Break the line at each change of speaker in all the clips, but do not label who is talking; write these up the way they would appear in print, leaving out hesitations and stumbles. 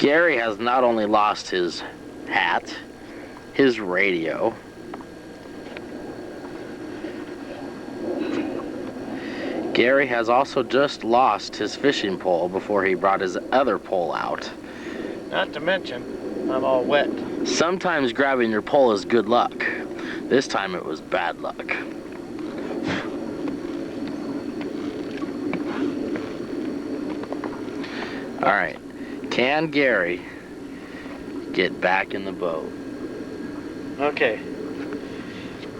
Gary has not only lost his hat, his radio, Gary has also just lost his fishing pole before he brought his other pole out.
Not to mention, I'm all wet.
Sometimes grabbing your pole is good luck. This time it was bad luck. All right, can Gary get back in the boat?
Okay.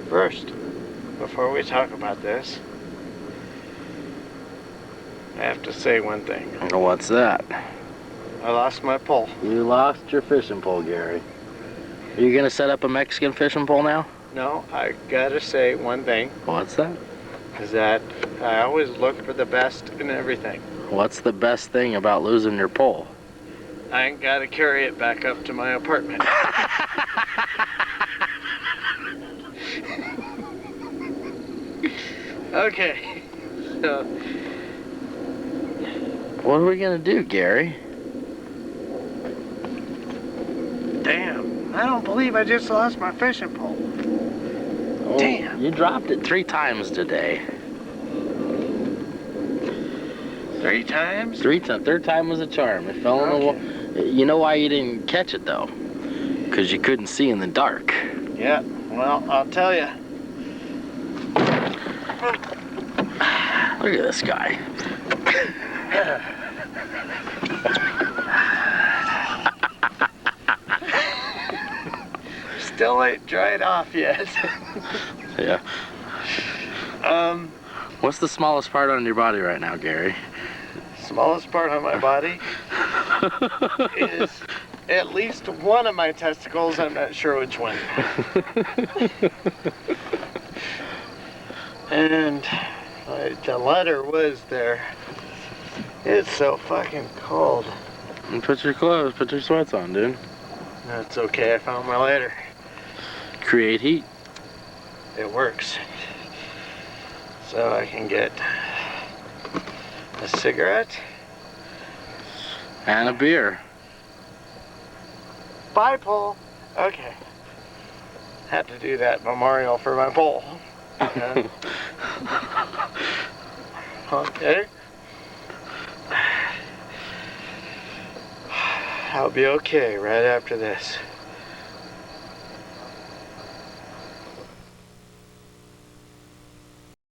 First, before we talk about this, I have to say one thing.
What's that?
I lost my pole.
You lost your fishing pole, Gary. Are you gonna set up a Mexican fishing pole now?
No, I gotta say one thing.
What's that?
Is that I always look for the best in everything.
What's the best thing about losing your pole?
I ain't gotta carry it back up to my apartment. Okay. So,
what are we gonna do, Gary?
damn, I don't believe I just lost my fishing pole.
Oh,
Damn.
You dropped it 3 times today.
3 times?
Third time was a charm. It fell in the water. You know why you didn't catch it though? Because you couldn't see in the dark.
Yeah, well, I'll tell you.
Look at this guy.
Still ain't dried off yet.
Yeah. What's the smallest part on your body right now, Gary?
Smallest part on my body is at least one of my testicles. I'm not sure which one. And the letter was there. It's so fucking cold.
And put your clothes, put your sweats on, dude.
That's okay, I found my lighter.
Create heat.
It works. So I can get a cigarette.
And a beer.
Bye, pole. Okay. Had to do that memorial for my pole. Okay. I'll be okay right after this.